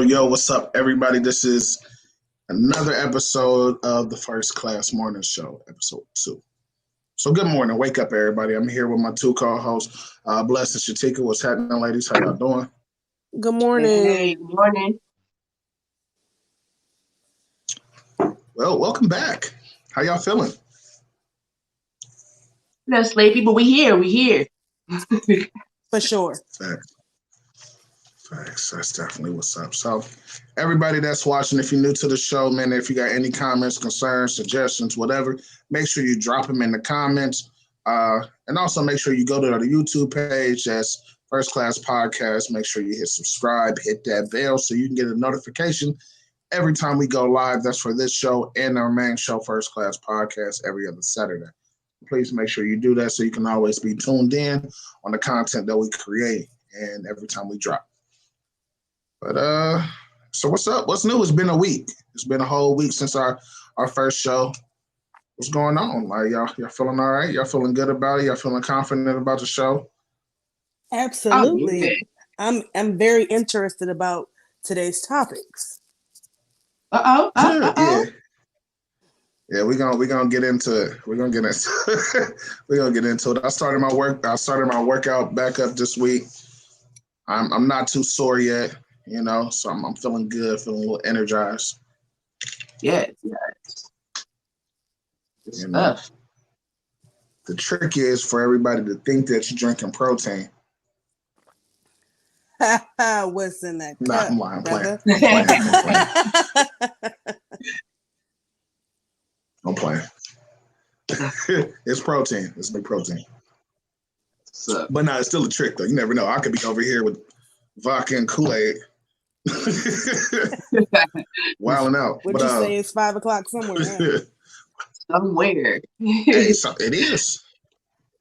Yo, what's up, everybody? This is another episode of the First Class Morning Show, episode 2. So good morning. Wake up, everybody. I'm here with my two co-hosts, Bless and Shatika. What's happening, ladies? How y'all doing? Good morning. Hey, good morning. Well, welcome back. How y'all feeling? We're sleepy, but we here. For sure. Facts. That's definitely what's up. So, everybody that's watching, if you're new to the show, man, if you got any comments, concerns, suggestions, whatever, make sure you drop them in the comments. And also make sure you go to the YouTube page. That's First Class Podcast. Make sure you hit subscribe, hit that bell so you can get a notification every time we go live. That's for this show and our main show, First Class Podcast, every other Saturday. Please make sure you do that so you can always be tuned in on the content that we create and every time we drop. But so what's up? What's new? It's been a week. It's been a whole week since our first show. What's going on? Like y'all feeling all right? Y'all feeling good about it? Y'all feeling confident about the show? Absolutely. I'm very interested about today's topics. Uh-oh. Yeah, we're gonna get into it. We're gonna get into it. I started my workout back up this week. I'm not too sore yet. You know, so I'm feeling good, feeling a little energized. Yes. Good stuff. The trick is for everybody to think that you're drinking protein. What's in that cup? I'm lying. I'm playing. It's protein. It's big protein. But no, it's still a trick, though. You never know. I could be over here with vodka and Kool-Aid. Wilding out. What'd you say? It's 5 o'clock somewhere. Huh? Somewhere. It is.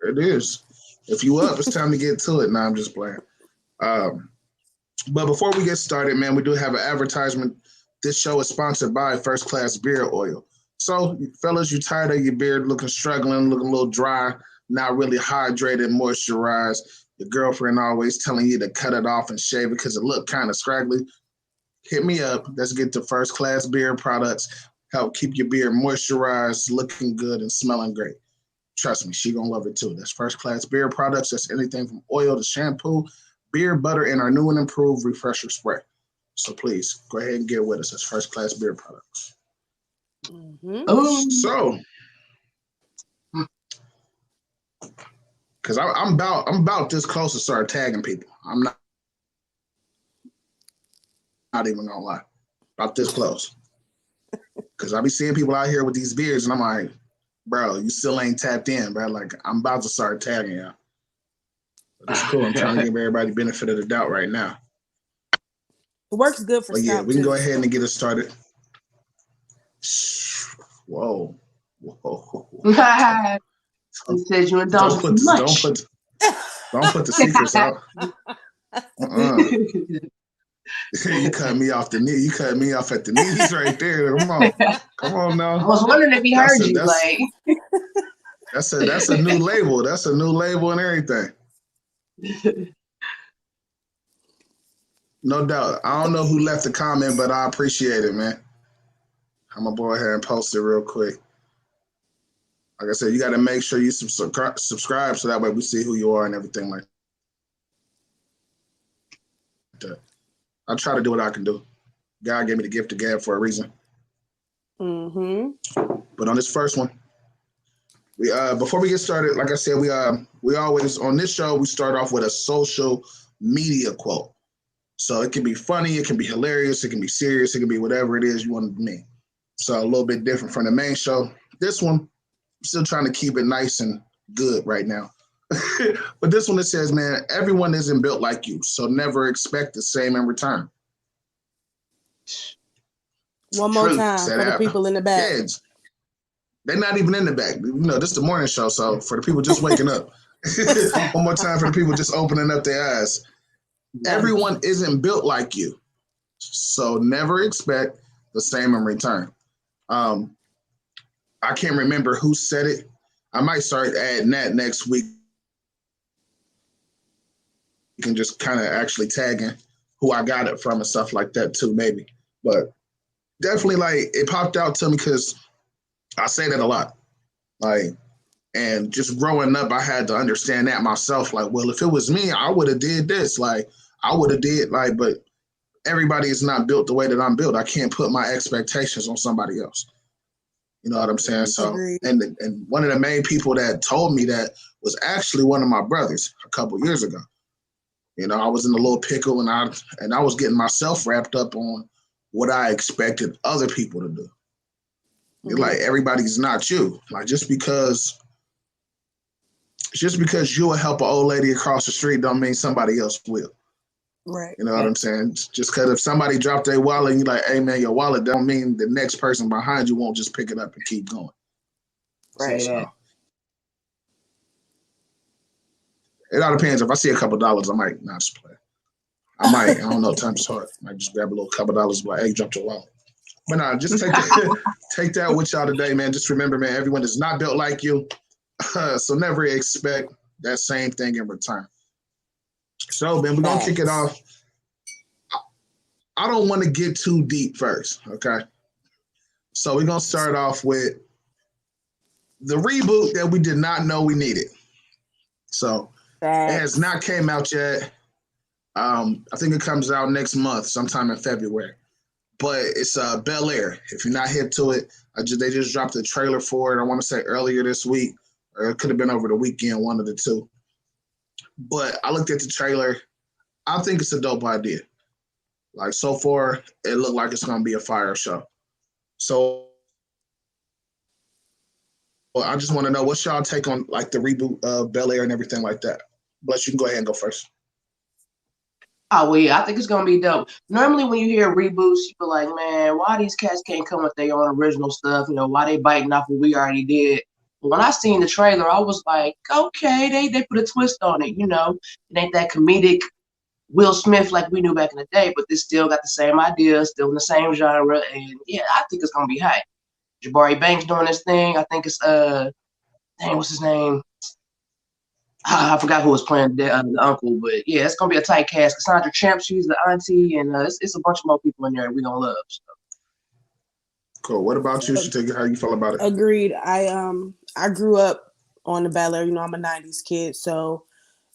It is. If you up, it's time to get to it. Nah, I'm just playing. But before we get started, man, we do have an advertisement. This show is sponsored by First Class Beard Oil. So, fellas, you tired of your beard looking struggling, looking a little dry, not really hydrated, moisturized. Your girlfriend always telling you to cut it off and shave it because it look kind of scraggly. Hit me up. Let's get to First Class Beard products. Help keep your beard moisturized, looking good, and smelling great. Trust me, she gonna love it too. That's First Class Beard products. That's anything from oil to shampoo, beard butter, and our new and improved refresher spray. So please go ahead and get with us. That's First Class Beard products. Mm-hmm. So, because I'm about this close to start tagging people. I'm not even gonna lie, about this close. Because I be seeing people out here with these beards, and I'm like, bro, you still ain't tapped in, bro. Like, I'm about to start tagging y'all. But it's cool. I'm trying to give everybody benefit of the doubt right now. It works good for scalp. Yeah, we can too. Go ahead and get it started. Whoa. You said you indulge too much. Don't put the secrets out. You cut me off the knee. You cut me off at the knees right there. Come on now. I was wondering if he heard you. That's a new label. That's a new label and everything. No doubt. I don't know who left the comment, but I appreciate it, man. I'm gonna go ahead and post it real quick. Like I said, you got to make sure you subscribe so that way we see who you are and everything like that. I try to do what I can do. God gave me the gift of gab for a reason. Mm-hmm. But on this first one, we before we get started, like I said, we always on this show we start off with a social media quote. So it can be funny, it can be hilarious, it can be serious, it can be whatever it is you want it to mean. So a little bit different from the main show. This one, I'm still trying to keep it nice and good right now. But this one, it says, man, everyone isn't built like you, so never expect the same in return. One more time for the people in the back. Yeah, they're not even in the back. This is the morning show, so for the people just waking up. One more time for the people just opening up their eyes. Everyone isn't built like you, so never expect the same in return. I can't remember who said it. I might start adding that next week. You can just kind of actually tag in who I got it from and stuff like that too, maybe. But definitely, like, it popped out to me because I say that a lot. Like, and just growing up, I had to understand that myself. Like, well, if it was me, I would have did this. Like, I would have did, like, but everybody is not built the way that I'm built. I can't put my expectations on somebody else. You know what I'm saying? So, and one of the main people that told me that was actually one of my brothers a couple years ago. I was in a little pickle, and I was getting myself wrapped up on what I expected other people to do. Mm-hmm. Like, everybody's not you. Like, just because you will help an old lady across the street don't mean somebody else will. Right. You know what I'm saying? Just because if somebody dropped their wallet and you're like, hey, man, your wallet, don't mean the next person behind you won't just pick it up and keep going. Right. So, it all depends. If I see a couple dollars, I might not just play. I don't know, time's hard. I might just grab a little couple dollars, like, hey, drop your wallet. But nah, just take that with y'all today, man. Just remember, man, everyone is not built like you. So never expect that same thing in return. So, man, we're going to kick it off. I don't want to get too deep first, okay? So we're going to start off with the reboot that we did not know we needed. So it has not came out yet. I think it comes out next month, sometime in February. But it's Bel Air. If you're not hip to it, they just dropped a trailer for it. I want to say earlier this week, or it could have been over the weekend, one of the two. But I looked at the trailer. I think it's a dope idea. Like, so far, it looked like it's going to be a fire show. So I just want to know, what's y'all take on, like, the reboot of Bel Air and everything like that? Bless, you can go ahead and go first. Oh, well, yeah, I think it's going to be dope. Normally, when you hear reboots, you feel like, man, why these cats can't come with their own original stuff? Why they biting off what we already did? But when I seen the trailer, I was like, okay, they put a twist on it, It ain't that comedic Will Smith like we knew back in the day, but this still got the same idea, still in the same genre, and yeah, I think it's gonna be hype. Jabari Banks doing this thing. I think it's what's his name? I forgot who was playing the uncle, but yeah, it's gonna be a tight cast. Cassandra Champ, she's the auntie, and it's a bunch of more people in there we gonna love. So. Cool. What about you, Shatika? How you feel about it? Agreed. I grew up on the Bel Air. I'm a '90s kid, so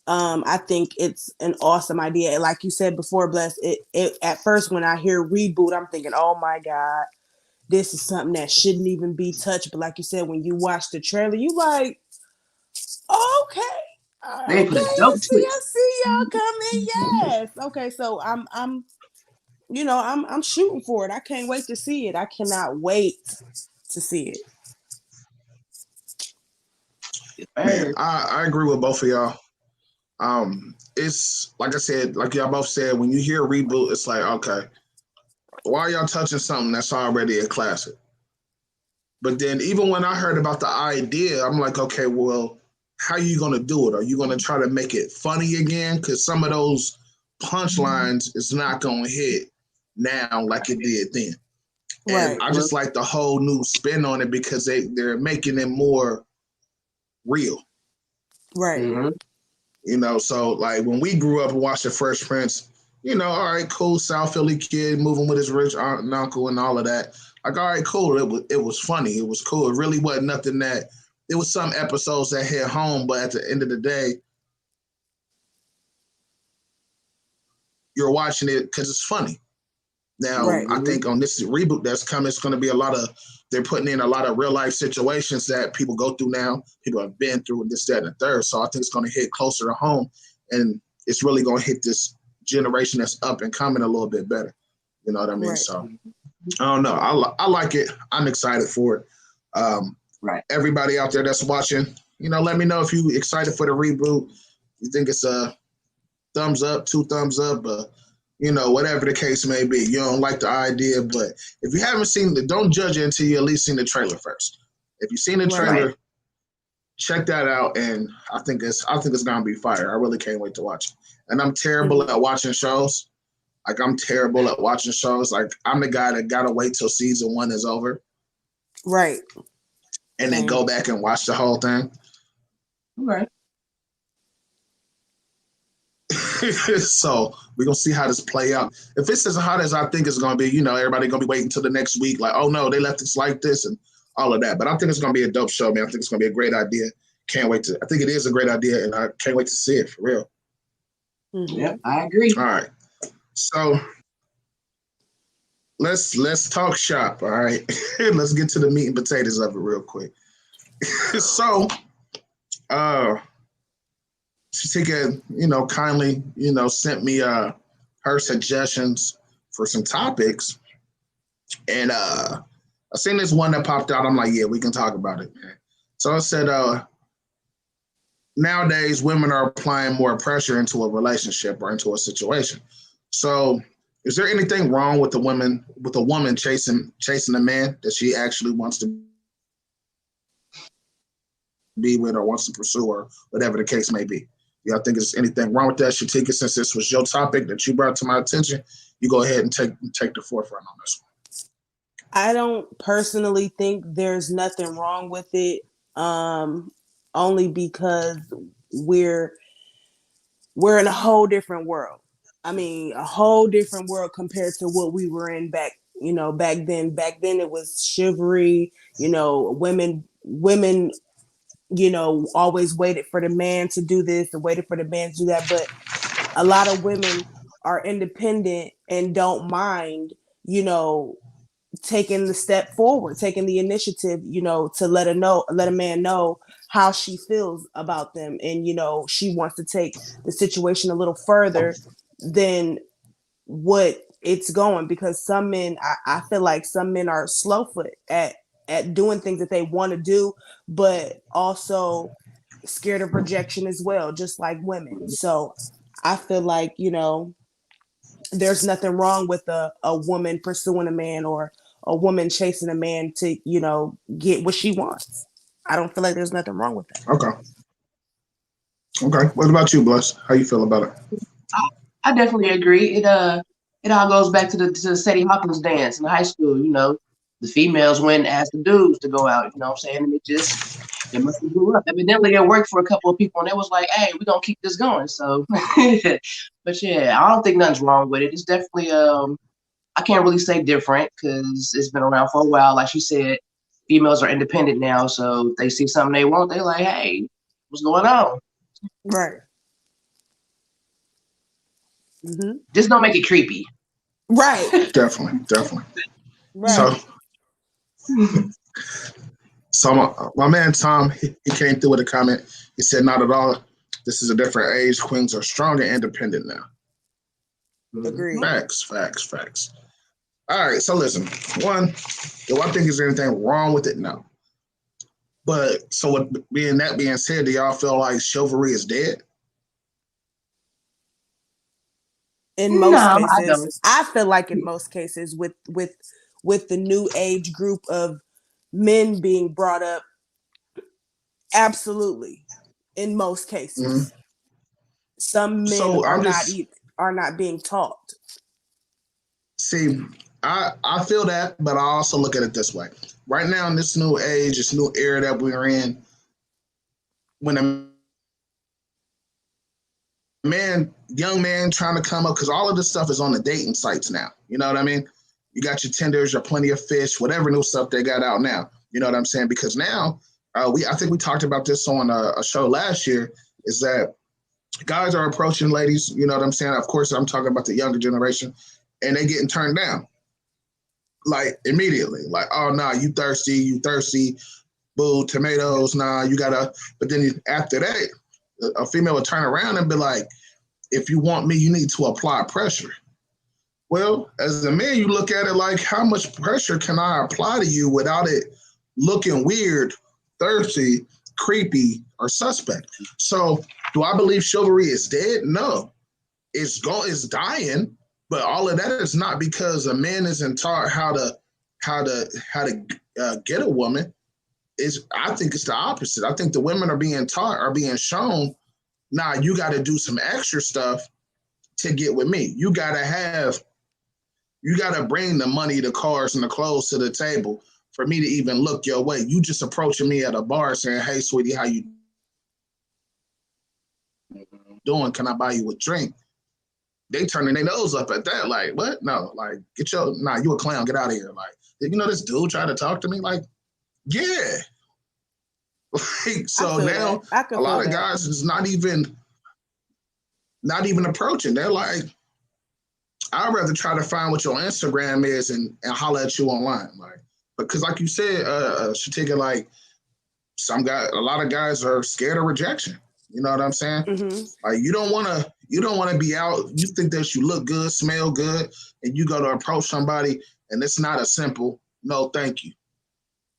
I think it's an awesome idea. Like you said before, Bless, it at first when I hear reboot, I'm thinking, oh my God, this is something that shouldn't even be touched. But like you said, when you watch the trailer, you like, okay. They put a dope twist. I see y'all coming. Yes. Okay, so I'm shooting for it. I can't wait to see it. I cannot wait to see it. Man, I agree with both of y'all. It's like I said, like y'all both said, when you hear a reboot, it's like, okay, why are y'all touching something that's already a classic? But then even when I heard about the idea, I'm like, okay, well, how are you going to do it? Are you going to try to make it funny again? Because some of those punchlines is not going to hit now like it did then. And I just like the whole new spin on it because they're making it more real. Right. Mm-hmm. So like when we grew up and watched The Fresh Prince, all right, cool, South Philly kid moving with his rich aunt and uncle and all of that. Like, all right, cool. It was funny. It was cool. It really wasn't nothing that. There was some episodes that hit home, but at the end of the day, you're watching it because it's funny. Now, I think on this reboot that's coming, it's going to be they're putting in a lot of real life situations that people go through now. People have been through this, that, and the third. So I think it's going to hit closer to home, and it's really going to hit this generation that's up and coming a little bit better. You know what I mean? Right. So I don't know. I like it. I'm excited for it. Right. Everybody out there that's watching, let me know if you excited for the reboot. You think it's a thumbs up, 2 thumbs up, whatever the case may be. You don't like the idea, but if you haven't seen it, don't judge it until you at least seen the trailer first. If you've seen the trailer, check that out, and I think it's gonna be fire. I really can't wait to watch it. And I'm terrible at watching shows. Like I'm terrible at watching shows. Like I'm the guy that gotta wait till season 1 is over. Right. And then go back and watch the whole thing. Right. So we're gonna see how this play out. If it's as hot as I think it's gonna be, everybody gonna be waiting till the next week, like, oh no, they left us like this and all of that. But I think it's gonna be a dope show, man. I think it's gonna be a great idea. Can't wait to. I think it is a great idea, and I can't wait to see it for real. Yeah, I agree. All right, so let's talk shop. All right, let's get to the meat and potatoes of it real quick. So, Shatika, kindly, sent me her suggestions for some topics, and I seen this one that popped out. I'm like, yeah, we can talk about it, man. So I said, nowadays women are applying more pressure into a relationship or into a situation. So, is there anything wrong with a woman chasing a man that she actually wants to be with or wants to pursue or whatever the case may be? I think there's anything wrong with that, Shatika? Since this was your topic that you brought to my attention, you go ahead and take the forefront on this one. I don't personally think there's nothing wrong with it, only because we're in a whole different world. I mean, a whole different world compared to what we were in back then. Back then it was chivalry, women always waited for the man to do this and waited for the man to do that. But a lot of women are independent and don't mind, taking the step forward, taking the initiative, to let a man know how she feels about them. And, she wants to take the situation a little further than what it's going, because some men, I feel like some men are slow foot at doing things that they want to do, but also scared of rejection as well, just like women. So I feel like, there's nothing wrong with a woman pursuing a man or a woman chasing a man to, get what she wants. I don't feel like there's nothing wrong with that. Okay. What about you, Bless? How you feel about it? I definitely agree. It all goes back to the Sadie Hawkins dance in high school. The females went and asked the dudes to go out. You know what I'm saying? And it must have blew up. Evidently, it worked for a couple of people, and it was like, hey, we're gonna keep this going. So, but yeah, I don't think nothing's wrong with it. It's definitely I can't really say different because it's been around for a while. Like she said, females are independent now, so if they see something they want, they're like, hey, what's going on? Right. Just don't make it creepy. Right. Definitely. Right. So my man Tom, he came through with a comment. He said, not at all. This is a different age. Queens are strong and independent now. Agreed. Facts. All right, so listen. One, do I think there's anything wrong with it? No. But so with being said, do y'all feel like chivalry is dead? In most cases, I feel like in most cases with the new age group of men being brought up, absolutely. In most cases, some men are not being taught. See, I feel that, but I also look at it this way. Right now, in this new age, this new era that we're in, when a young man trying to come up, because all of this stuff is on the dating sites now. You know what I mean? You got your Tinders, your Plenty of Fish, whatever new stuff they got out now. You know what I'm saying? Because now, I think we talked about this on a show last year, is that guys are approaching ladies, you know what I'm saying? Of course, I'm talking about the younger generation, and they getting turned down. Like, immediately. Like, oh, nah, you thirsty, boo, tomatoes, nah, you gotta. But then after that, a female would turn around and be like, if you want me, you need to apply pressure. Well, as a man, you look at it like, how much pressure can I apply to you without it looking weird, thirsty, creepy, or suspect? So, do I believe chivalry is dead? No, it's dying, but all of that is not because a man isn't taught how to get a woman. I think it's the opposite. I think the women are being taught, are being shown, nah, you got to do some extra stuff to get with me. You got to bring the money, the cars, and the clothes to the table for me to even look your way. You just approaching me at a bar saying, hey, sweetie, how you doing? Can I buy you a drink? They turning their nose up at that. Like, what? No, like, you a clown. Get out of here. Like, this dude try to talk to me? Like, yeah. Like, so now a lot of guys is not even approaching. They're like, I'd rather try to find what your Instagram is and holler at you online. Like, because like you said, Shatika, like a lot of guys are scared of rejection. You know what I'm saying? Mm-hmm. Like you don't want to be out. You think that you look good, smell good, and you go to approach somebody, and it's not a simple no, thank you.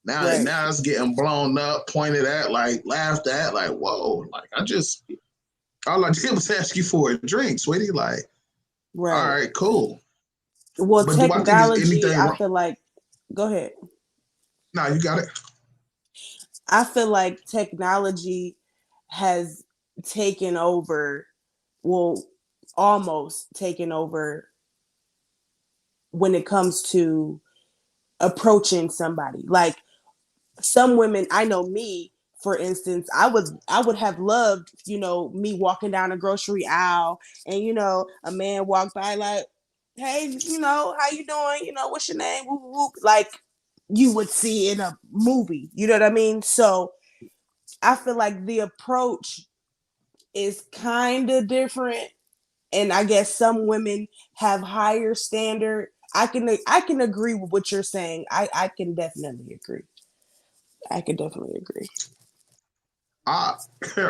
Now it's getting blown up, pointed at, like laughed at, like whoa, like all I did was ask you for a drink, sweetie. Like, all right, cool. Well, but technology, I feel like. Go ahead. No, you got it. I feel like technology has taken over, almost taken over when it comes to approaching somebody. Like some women, I know me, for instance, I would have loved, me walking down a grocery aisle and, a man walked by like, hey, how you doing? What's your name? Whoop, whoop. Like you would see in a movie, you know what I mean? So I feel like the approach is kind of different. And I guess some women have higher standard. I can agree with what you're saying. I can definitely agree. I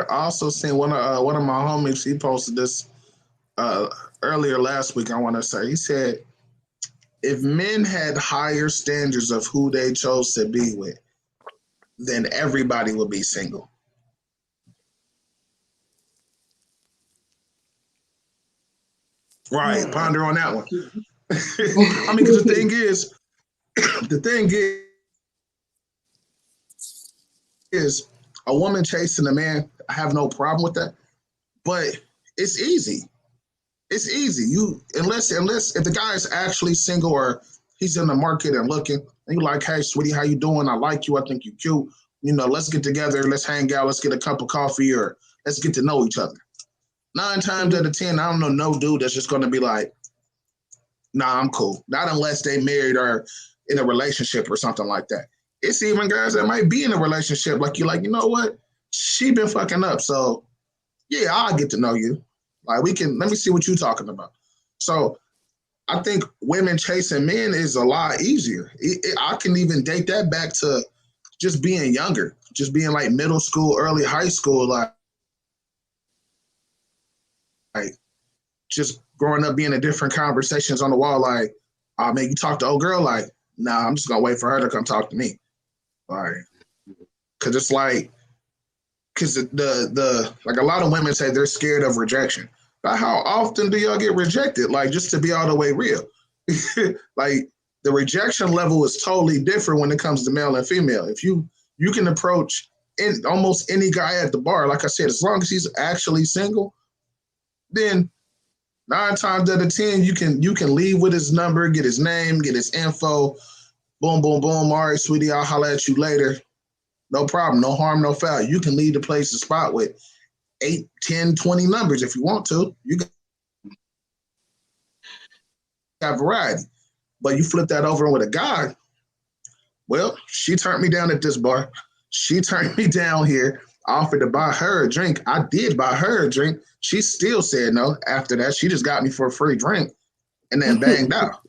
also seen one of my homies. He posted this earlier last week. I want to say he said, if men had higher standards of who they chose to be with, then everybody would be single. Right, ponder on that one. I mean, because the thing is, a woman chasing a man, I have no problem with that. But it's easy. It's easy. Unless if the guy is actually single or he's in the market and looking, and you're like, hey, sweetie, how you doing? I like you. I think you're cute. Let's get together. Let's hang out. Let's get a cup of coffee or let's get to know each other. 9 times out of 10, I don't know no dude that's just going to be like, nah, I'm cool. Not unless they married or in a relationship or something like that. It's even guys that might be in a relationship like you what? She been fucking up. So, yeah, I'll get to know you. Like, let me see what you're talking about. So, I think women chasing men is a lot easier. I can even date that back to just being younger, just being like middle school, early high school, like just growing up being in different conversations on the wall, like, oh man, you talk to old girl, like, nah, I'm just gonna wait for her to come talk to me. Like, cause it's like, cause the like a lot of women say they're scared of rejection. But how often do y'all get rejected? Like, just to be all the way real. Like the rejection level is totally different when it comes to male and female. If you can approach almost any guy at the bar, like I said, as long as he's actually single, then 9 times out of 10, you can leave with his number, get his name, get his info, boom, boom, boom. All right, sweetie, I'll holler at you later. No problem, no harm, no foul. You can leave the place to spot with 8, 10, 20 numbers if you want to. You got variety. But you flip that over with a guy, well, she turned me down at this bar. She turned me down here. I offered to buy her a drink. I did buy her a drink. She still said no. After that, she just got me for a free drink and then banged out.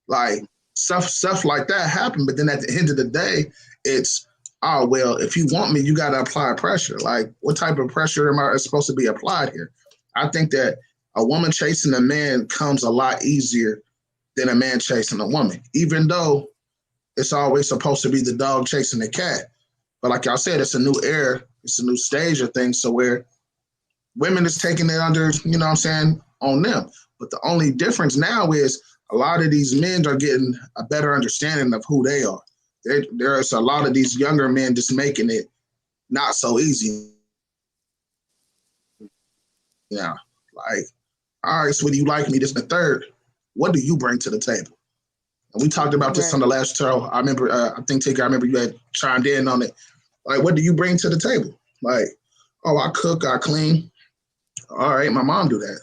Like stuff like that happened. But then at the end of the day, it's, oh, well, if you want me, you got to apply pressure. Like, what type of pressure am I supposed to be applied here? I think that a woman chasing a man comes a lot easier than a man chasing a woman, even though it's always supposed to be the dog chasing the cat. But like y'all said, it's a new era, it's a new stage of things. So where women is taking it under, you know what I'm saying, on them. But the only difference now is a lot of these men are getting a better understanding of who they are. There's a lot of these younger men just making it not so easy now. Like, all right, sweetie, you like me. This is the third. What do you bring to the table? And we talked about this on the last show. I remember, I think, Tika, I remember you had chimed in on it. Like, what do you bring to the table? Like, oh, I cook, I clean. All right, my mom do that.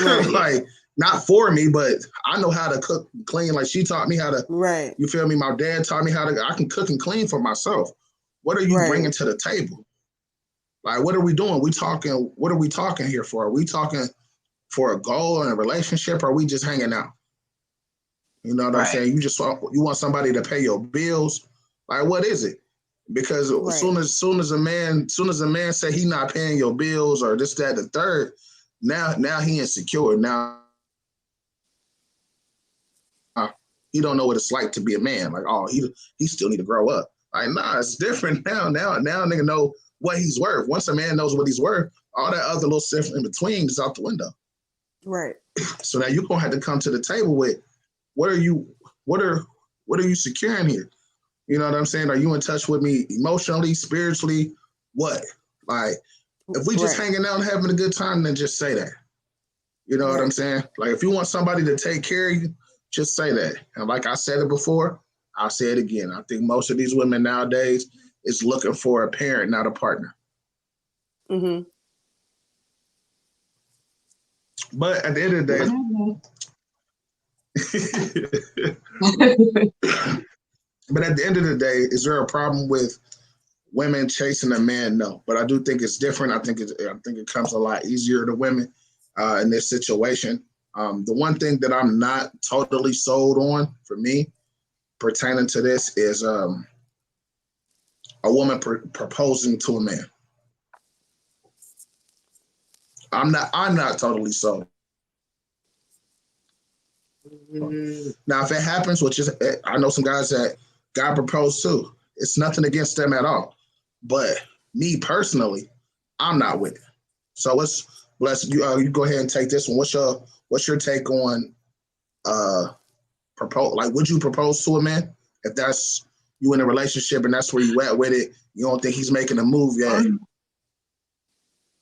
Right. Like, not for me, but I know how to cook and clean. Like, she taught me how to, right. You feel me? My dad taught me how to, I can cook and clean for myself. What are you bringing to the table? Like, what are we doing? What are we talking here for? Are we talking for a goal and a relationship, or are we just hanging out? You know what I'm saying? You want somebody to pay your bills. Like, what is it? Because as soon as a man say he not paying your bills or this, that, the third, now he insecure. Now he don't know what it's like to be a man. Like, oh, he still need to grow up. Like, nah, it's different now. Now nigga know what he's worth. Once a man knows what he's worth, all that other little stuff in between is out the window. Right. So now you're gonna have to come to the table with what are you securing here? You know what I'm saying? Are you in touch with me emotionally, spiritually? What? Like, if we just hanging out and having a good time, then just say that. You know what I'm saying? Like, if you want somebody to take care of you, just say that. And like I said it before, I'll say it again. I think most of these women nowadays is looking for a parent, not a partner. Mm-hmm. But at the end of the day, but at the end of the day, is there a problem with women chasing a man? No, but I do think it's different. I think it comes a lot easier to women in this situation. The one thing that I'm not totally sold on for me pertaining to this is a woman proposing to a man. I'm not totally sold. Now, if it happens, which is, I know some guys that got proposed to, it's nothing against them at all. But me personally, I'm not with it. So let's you go ahead and take this one. What's your take on propose? Like, would you propose to a man if that's you in a relationship and that's where you at with it? You don't think he's making a move yet?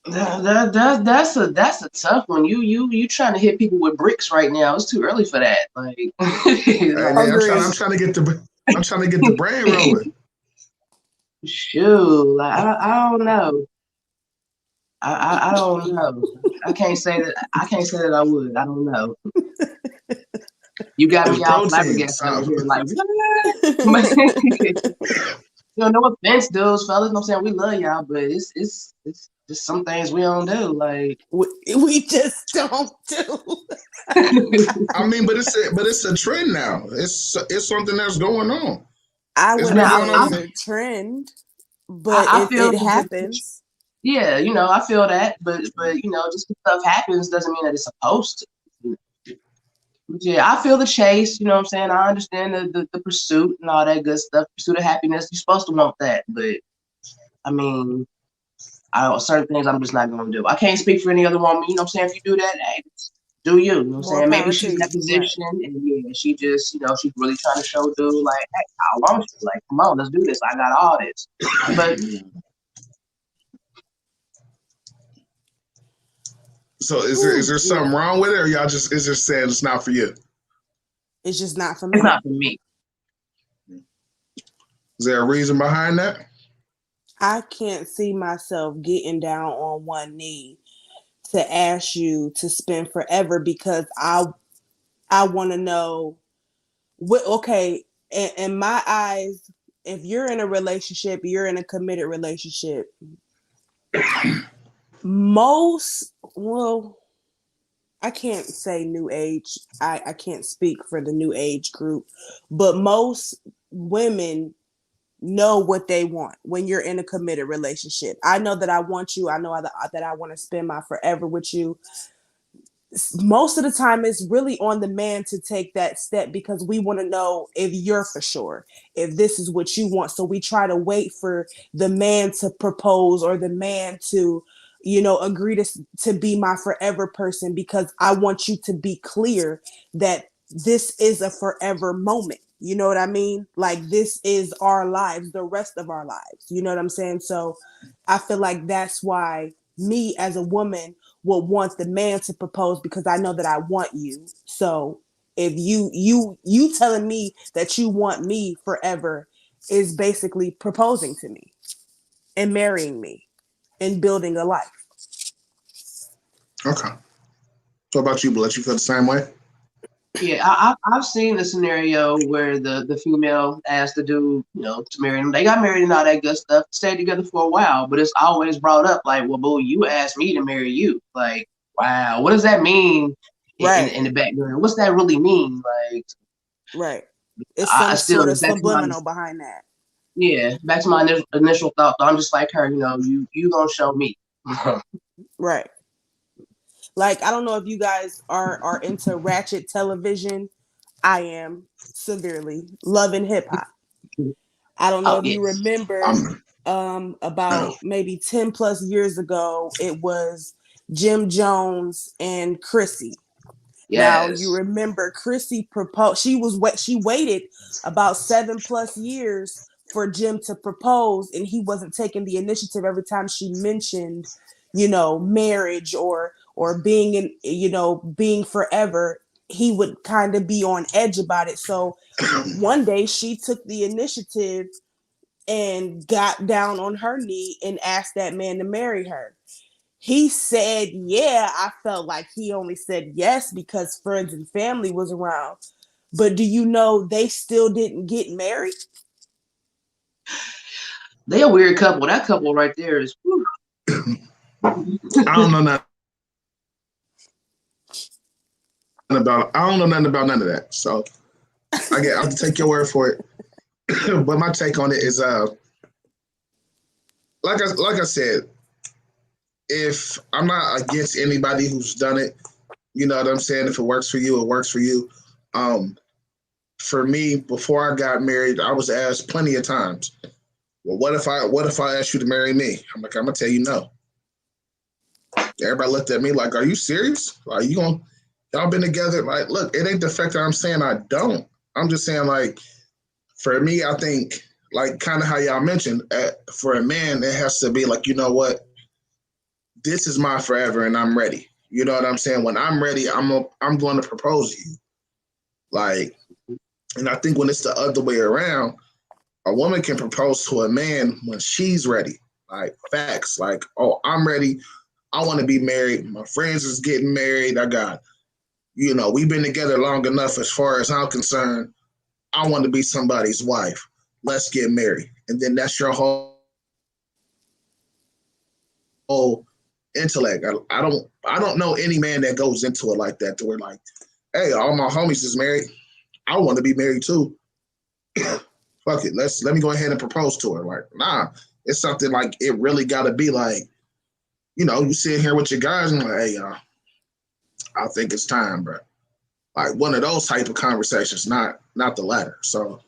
That's a tough one. You trying to hit people with bricks right now. It's too early for that. Like, hey, man, I'm trying to get the brain rolling. Shoot, like, I don't know. I don't know. I can't say that I would. I don't know. You got me all flabbergasted over here. Like, no offense, dudes, fellas. I'm saying we love y'all, but it's just some things we don't do. Like, we just don't do. I mean, but it's a trend now. It's something that's going on. I wouldn't say it's a trend, but I feel it happens. Yeah, I feel that, but just because stuff happens doesn't mean that it's supposed to. Yeah, I feel the chase. You know what I'm saying? I understand the pursuit and all that good stuff. Pursuit of happiness. You're supposed to want that, but I mean, certain things I'm just not gonna do. I can't speak for any other woman. You know what I'm saying? If you do that, hey, do you? You know what I'm saying? Maybe she's in that position, and yeah, she just, she's really trying to show dude like, hey, I want you. Like, come on, let's do this. I got all this, but. So is there something wrong with it, or y'all just saying it's not for you? It's just not for me. It's not for me. Is there a reason behind that? I can't see myself getting down on one knee to ask you to spend forever because I want to know what. Okay, in my eyes, if you're in a relationship, you're in a committed relationship. I can't say new age. I can't speak for the new age group, but most women know what they want when you're in a committed relationship. I know that I want you. I know that I want to spend my forever with you. Most of the time it's really on the man to take that step because we want to know if you're for sure, if this is what you want. So we try to wait for the man to propose or the man to, agree to be my forever person, because I want you to be clear that this is a forever moment. You know what I mean? Like, this is our lives, the rest of our lives. You know what I'm saying? So I feel like that's why me as a woman will want the man to propose, because I know that I want you. So if you telling me that you want me forever is basically proposing to me and marrying me and building a life. Okay. So about you, Blitz? You feel the same way? Yeah, I've seen the scenario where the female asked the dude, to marry him. They got married and all that good stuff, stayed together for a while, but it's always brought up like, well, boo, you asked me to marry you. Like, wow, what does that mean Right. in the background? What's that really mean? Like, Right. It's I some still, sort of back to my, subliminal behind that. yeah, back to my initial thought. I'm just like her, you gonna show me. Right. Like, I don't know if you guys are into ratchet television. I am severely. Loving hip hop. I don't know Oh if you yes, remember, I'm about maybe 10 plus years ago, it was Jim Jones and Chrissy. Now you yes. remember Chrissy proposed. She waited about 7 plus years for Jim to propose, and he wasn't taking the initiative every time she mentioned, marriage or being in, being forever. He would kind of be on edge about it. So one day she took the initiative and got down on her knee and asked that man to marry her. He said, yeah. I felt like he only said yes because friends and family was around. But do you know they still didn't get married? They a weird couple. That couple right there is. Whew. I don't know nothing I don't know nothing about none of that. So I have to take your word for it. But my take on it is like I said, if I'm not against anybody who's done it, you know what I'm saying? If it works for you, it works for you. Um, for me, before I got married, I was asked plenty of times, well, what if I asked you to marry me? I'm like, I'm gonna tell you no. Everybody looked at me like, are you serious? Like, y'all been together? Like, look, it ain't the fact that I'm saying I don't. I'm just saying, like, for me, I think, like, kind of how y'all mentioned, for a man, it has to be like, you know what? This is my forever, and I'm ready. You know what I'm saying? When I'm ready, I'm going to propose to you. Like, and I think when it's the other way around, a woman can propose to a man when she's ready. Like, facts. Like, oh, I'm ready. I want to be married. My friends is getting married. We've been together long enough as far as I'm concerned. I want to be somebody's wife. Let's get married. And then that's your whole intellect. I don't know any man that goes into it like that to where, like, hey, all my homies is married. I want to be married too. Fuck it. Let me go ahead and propose to her. Like, nah. It's something like it really gotta be like, you sit here with your guys and like, hey, y'all, I think it's time, bro. Like one of those type of conversations, not the latter. So,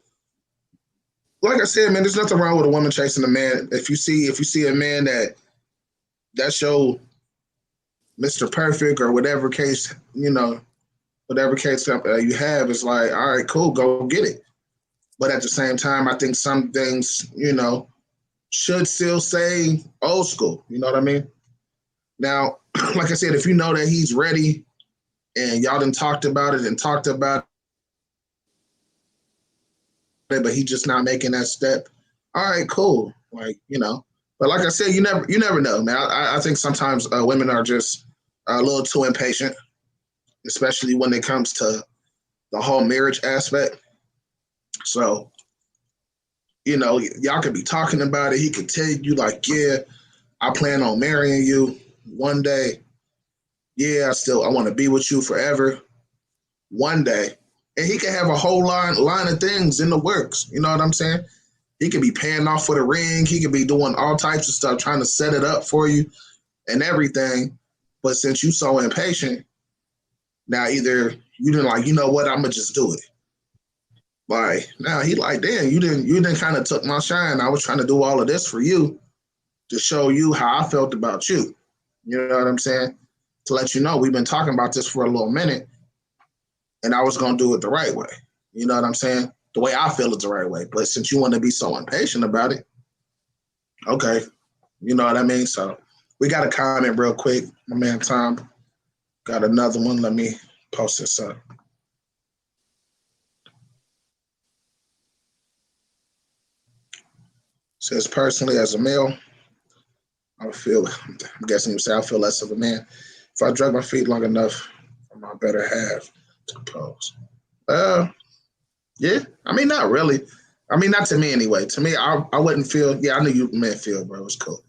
like I said, man, there's nothing wrong with a woman chasing a man. If you see a man that's your Mr. Perfect or whatever case, whatever case you have, it's like, all right, cool, go get it. But at the same time, I think some things, should still say old school. You know what I mean? Now, like I said, if you know that he's ready and y'all done talked about it and talked about it, but he's just not making that step. All right, cool. Like, But like I said, you never know, man. I think sometimes women are just a little too impatient, especially when it comes to the whole marriage aspect. So, y'all could be talking about it. He could tell you like, yeah, I plan on marrying you one day. Yeah, I want to be with you forever. One day, and he can have a whole line of things in the works. You know what I'm saying? He could be paying off for the ring. He could be doing all types of stuff, trying to set it up for you and everything. But since you so impatient, now either you didn't like, you know what, I'm gonna just do it. Like now he like, damn, you didn't kind of took my shine. I was trying to do all of this for you to show you how I felt about you. You know what I'm saying? To let you know we've been talking about this for a little minute, and I was gonna do it the right way. You know what I'm saying? The way I feel is the right way. But since you want to be so impatient about it, okay, you know what I mean? So we got a comment real quick. My man Tom got another one. Let me post this up. Says, personally, as a male, I'm guessing you say I feel less of a man if I drag my feet long enough for my better half to propose. Yeah, I mean, not really. I mean, not to me anyway. To me, I wouldn't feel, yeah, I knew you meant feel, bro. It was cool.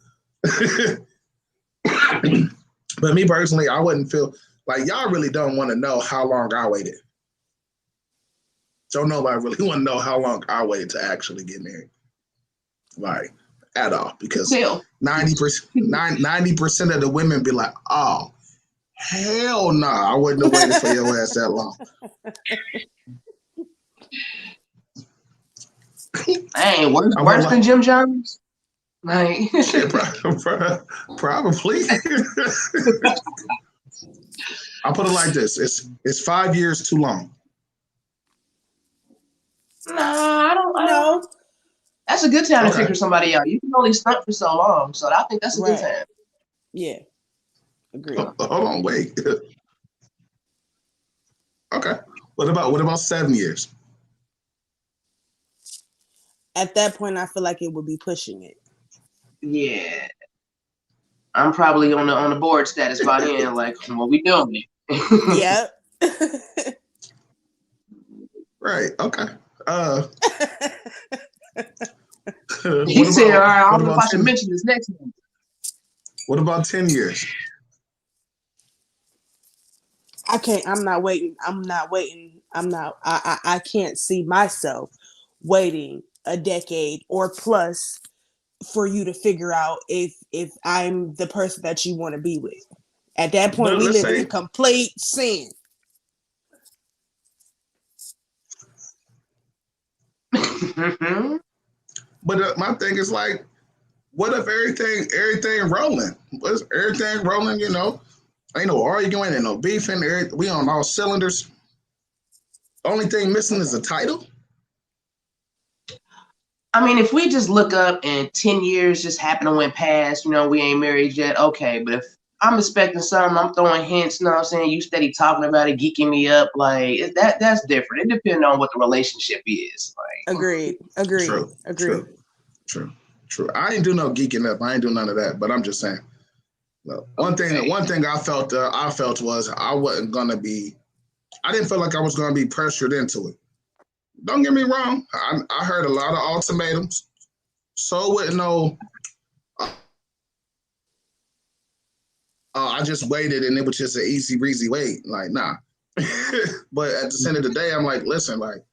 But me personally, I wouldn't feel like y'all really don't want to know how long I waited. Don't nobody really want to know how long I waited to actually get married. Like, at all. Because 90% of the women be like, oh, hell no, I wouldn't have waited for your ass that long. Hey, worse than Jim Jones? Like, yeah, probably. I'll put it like this: it's 5 years too long. Nah, I don't. No. That's a good time to figure somebody out. You can only stunt for so long, so I think that's a good time. Yeah, agreed. Hold on, wait. Okay, what about 7 years? At that point, I feel like it would be pushing it. Yeah, I'm probably on the board status by then. Like, what we doing? Yep. Right. Okay. He said, "All right, I don't know if I should mention this next one." What about 10 years? I can't. I'm not waiting. I can't see myself waiting a decade or plus for you to figure out if I'm the person that you want to be with. At that point, we live in complete sin. But my thing is like, what if everything rolling? What's everything rolling? You know, ain't no arguing, ain't no beefing. We on all cylinders. Only thing missing is a title. I mean, if we just look up and 10 years just happen to went past, you know, we ain't married yet, okay. But if I'm expecting something, I'm throwing hints, you know what I'm saying? You steady talking about it, geeking me up, like that's different. It depends on what the relationship is. Like, Agreed. True. I ain't do no geeking up. I ain't do none of that. But I'm just saying. Look, one thing I felt was I wasn't gonna be. I didn't feel like I was gonna be pressured into it. Don't get me wrong. I heard a lot of ultimatums. So wouldn't know. I just waited and it was just an easy breezy wait. Like, nah. But at the end of the day, I'm like, listen, like,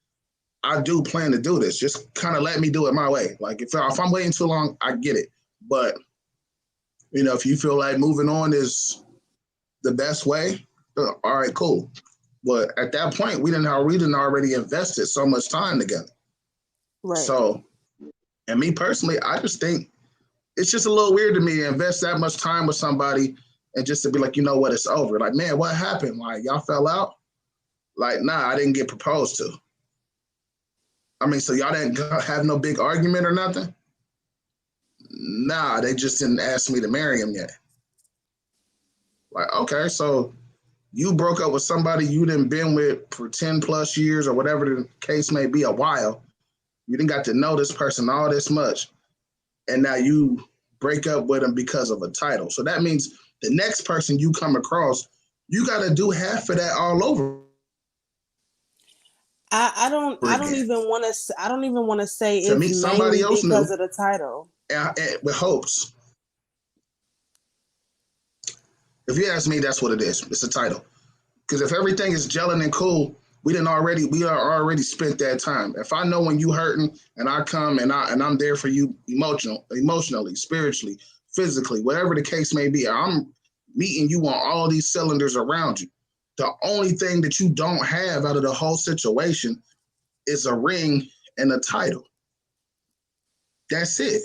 I do plan to do this. Just kind of let me do it my way. Like, if I'm waiting too long, I get it. But, you know, if you feel like moving on is the best way, all right, cool. But at that point, we didn't already invested so much time together. Right. So, and me personally, I just think it's just a little weird to me to invest that much time with somebody and just to be like, you know what, it's over. Like, man, what happened? Like, y'all fell out? Like, nah, I didn't get proposed to. I mean, so y'all didn't have no big argument or nothing? Nah, they just didn't ask me to marry him yet. Like, okay, so you broke up with somebody you didn't been with for 10 plus years or whatever the case may be, a while. You didn't got to know this person all this much. And now you break up with them because of a title. So that means the next person you come across, you got to do half of that all over. I don't even want to say to it's meet somebody mainly else because new, of the title. And with hopes. If you ask me, that's what it is. It's a title. Because if everything is gelling and cool, We are already spent that time. If I know when you hurting and I come and I'm there for you emotionally, spiritually, physically, whatever the case may be, I'm meeting you on all these cylinders around you. The only thing that you don't have out of the whole situation is a ring and a title. That's it.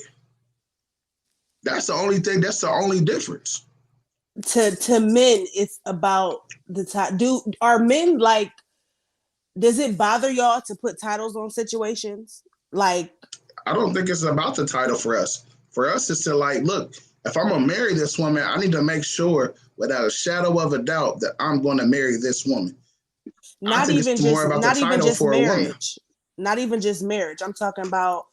That's the only thing. That's the only difference. To men, it's about the title. Are men like? Does it bother y'all to put titles on situations? Like, I don't think it's about the title for us. For us, it's to like, look, if I'm gonna marry this woman, I need to make sure, without a shadow of a doubt, that I'm going to marry this woman. I think it's more about the title for a woman. Not even just marriage. I'm talking about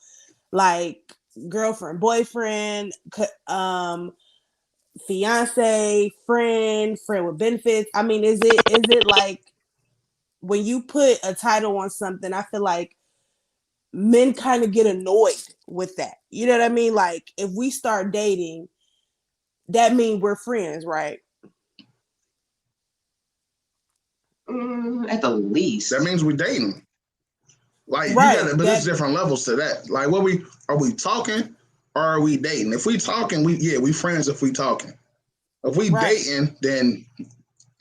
like girlfriend, boyfriend, fiance, friend with benefits. I mean, is it like when you put a title on something, I feel like men kind of get annoyed with that. You know what I mean? Like if we start dating, that means we're friends, right? At the least. That means we're dating. Like right. You got, but there's different levels to that. Like, are we talking or are we dating? If we talking, we friends. If we talking, if we dating, then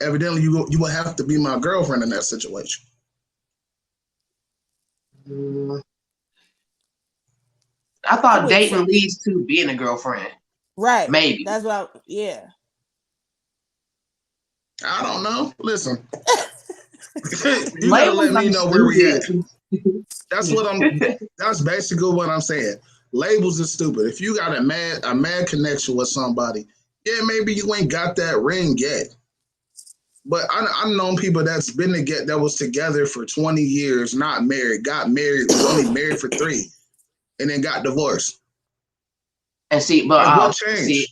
evidently you will have to be my girlfriend in that situation. I thought dating leads to being a girlfriend. Right. Maybe. That's what yeah. I don't know. Listen. You gotta let me know where we at. That's basically what I'm saying. Labels are stupid. If you got a mad connection with somebody, yeah, maybe you ain't got that ring yet. But I've known people that was together for 20 years, not married, got married, was only married for 3, and then got divorced. And see, but like, what changed?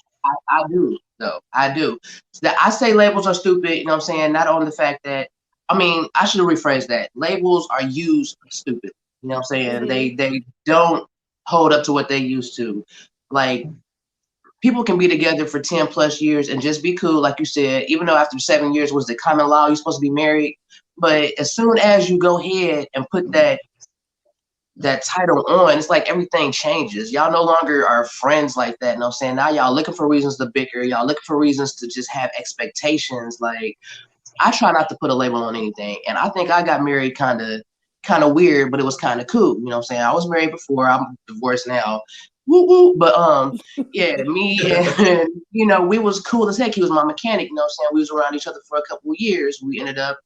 I do though. I do. I say labels are stupid. You know what I'm saying? Not only the fact that, I mean, I should rephrase that. Labels are used stupid. You know what I'm saying? Mm-hmm. They don't hold up to what they used to. Like, people can be together for 10 plus years and just be cool, like you said, even though after 7 years was the common law, you're supposed to be married. But as soon as you go ahead and put that title on, it's like everything changes. Y'all no longer are friends like that. You know what I'm saying? Now y'all looking for reasons to bicker. Y'all looking for reasons to just have expectations. Like, I try not to put a label on anything. And I think I got married kind of weird, but it was kind of cool. You know what I'm saying? I was married before. I'm divorced now. Woo woo. But yeah, me and we was cool as heck. He was my mechanic. You know what I'm saying? We was around each other for a couple of years. We ended up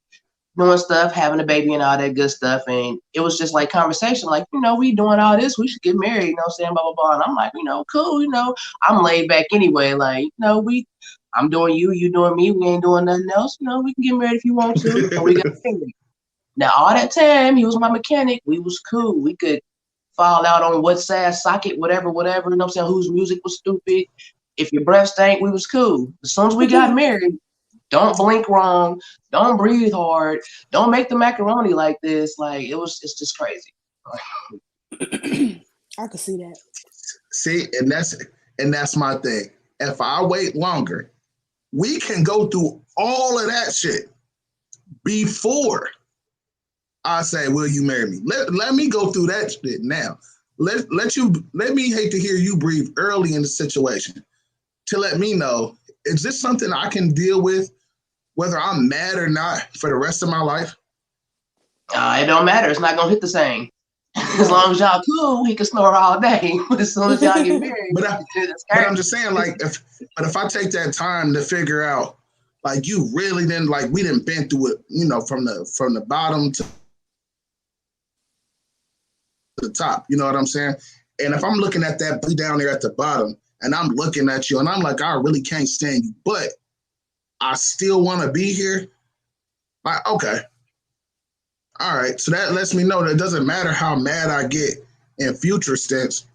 doing stuff, having a baby and all that good stuff. And it was just like conversation, like, we doing all this, we should get married, you know what I'm saying, blah, blah, blah. And I'm like, cool, I'm laid back anyway, like, I'm doing you doing me, we ain't doing nothing else, we can get married if you want to. And we got married. Now, all that time, he was my mechanic, we was cool. We could fall out on what side socket, whatever, you know what I'm saying, whose music was stupid. If your breath stank, we was cool. As soon as we got married, don't blink wrong. Don't breathe hard. Don't make the macaroni like this. Like, it's just crazy. I could see that. See, and that's my thing. If I wait longer, we can go through all of that shit before I say, "Will you marry me?" Let me go through that shit now. Let me hate to hear you breathe early in the situation to let me know, is this something I can deal with, whether I'm mad or not, for the rest of my life? It don't matter. It's not gonna hit the same. As long as y'all cool, he can snore all day. But as soon as y'all get married, but I'm just saying, like, if I take that time to figure out, like, you really didn't, like, we didn't been through it, from the bottom to the top. You know what I'm saying? And if I'm looking at that down there at the bottom, and I'm looking at you, and I'm like, I really can't stand you, but I still want to be here. Like, okay. All right. So that lets me know that it doesn't matter how mad I get in future stints,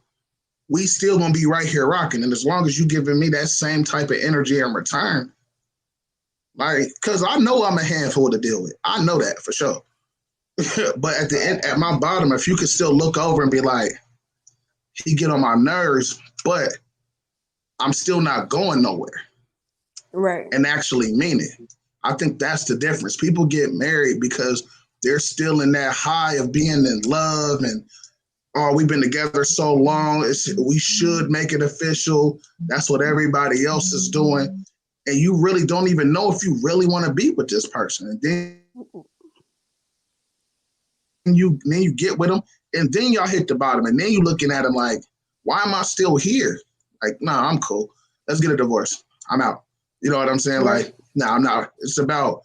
we still gonna be right here rocking. And as long as you giving me that same type of energy in return, like, because I know I'm a handful to deal with. I know that for sure. But at the end, at my bottom, if you could still look over and be like, he get on my nerves, but I'm still not going nowhere. Right. And actually mean it. I think that's the difference. People get married because they're still in that high of being in love and oh, we've been together so long. We should make it official. That's what everybody else is doing. And you really don't even know if you really want to be with this person. And then you get with them, and then y'all hit the bottom. And then you looking at them like, why am I still here? Like, nah, I'm cool. Let's get a divorce. I'm out. You know what I'm saying? Right. Like, nah, I'm not. It's about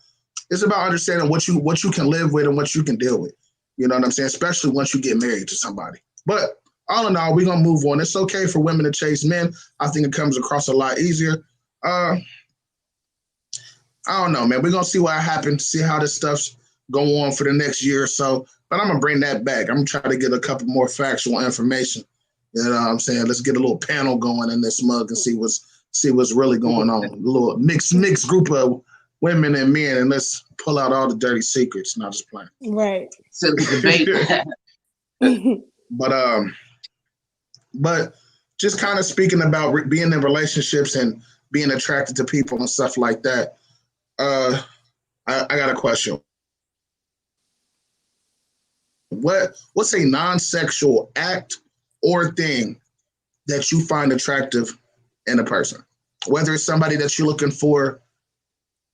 understanding what you can live with and what you can deal with. You know what I'm saying? Especially once you get married to somebody. But all in all, we're going to move on. It's okay for women to chase men. I think it comes across a lot easier. I don't know, man. We're going to see what happens, see how this stuff's go on for the next year or so. But I'm going to bring that back. I'm going to try to get a couple more factual information. You know what I'm saying? Let's get a little panel going in this mug and see what's really going on. A little mixed group of women and men, and let's pull out all the dirty secrets. Not just playing. Right. So the debate. But just kind of speaking about being in relationships and being attracted to people and stuff like that. I got a question. What's a non-sexual act or thing that you find attractive in a person? Whether it's somebody that you're looking for,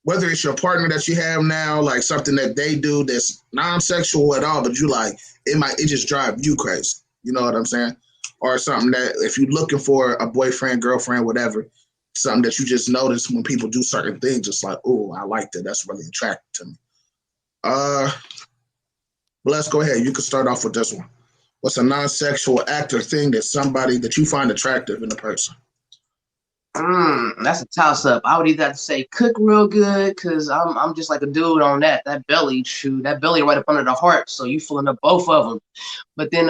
whether it's your partner that you have now, like something that they do that's non-sexual at all, but you like, it just drive you crazy. You know what I'm saying? Or something that if you're looking for a boyfriend, girlfriend, whatever, something that you just notice when people do certain things, just like, oh, I like that. That's really attractive to me. Let's go ahead. You can start off with this one. What's a non-sexual act or thing that you find attractive in a person? That's a toss-up. I would either have to say cook real good, because I'm just like a dude on that belly. That belly right up under the heart, so you filling up both of them. But then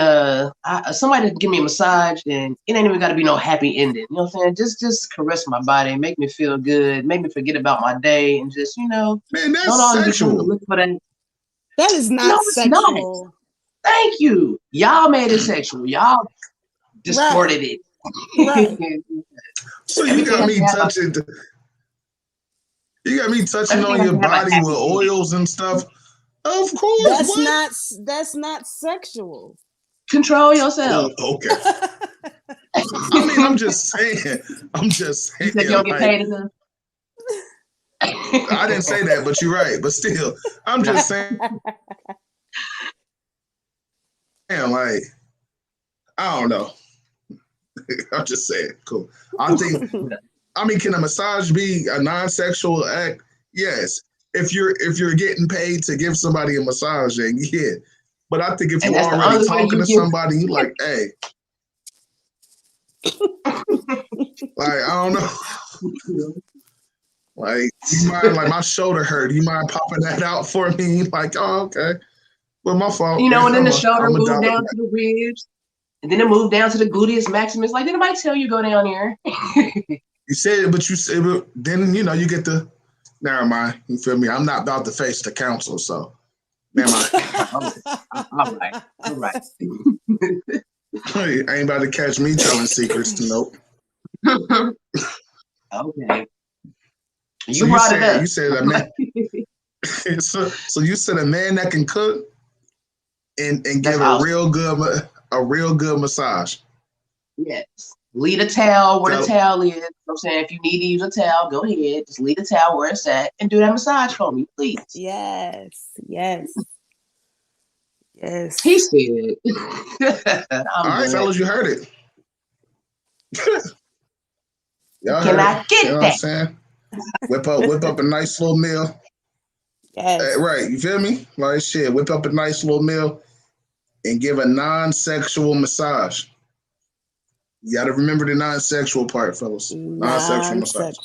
somebody to give me a massage, and it ain't even got to be no happy ending. You know what I'm saying? Just caress my body, make me feel good, make me forget about my day, and just, Man, that's don't always sexual. be trying to look for that. That is not No, it's sexual. not. Thank you. Y'all made it sexual. Y'all distorted it. Right. So you got me touching. You got me touching on your body with oils and stuff. Of course. That's not sexual. Control yourself. Oh, okay. I mean, I'm just saying. You said you don't get paid enough? I didn't say that, but you're right. But still, I'm just saying. Like, I don't know. I'm just saying. Cool. Can a massage be a non-sexual act? Yes. If you're getting paid to give somebody a massage, then yeah. But I think if you're already talking to somebody, you like, hey. Like, I don't know. Like, you mind, like, my shoulder hurt. You mind popping that out for me? Like, oh, okay. Well, my fault. And then the shoulder moved down to the ribs. And then it moved down to the gluteus maximus. Like, did anybody tell you go down there? You said it, but then, you get the, never mind. You feel me? I'm not about to face the council, so never mind. All right. I ain't about to catch me telling secrets. Nope. Okay. You brought it up. You said a man. so you said a man that can cook and give a real good massage. Yes. Leave a towel where the towel is. You know what I'm saying? If you need to use a towel, go ahead. Just leave the towel where it's at and do that massage for me, please. Yes. He said. All right, fellas, you heard it. Can I get that? What I'm saying? Whip up a nice little meal. Yes. Right, you feel me? Like shit, whip up a nice little meal and give a non-sexual massage. You got to remember the non-sexual part, fellas. Non-sexual massage.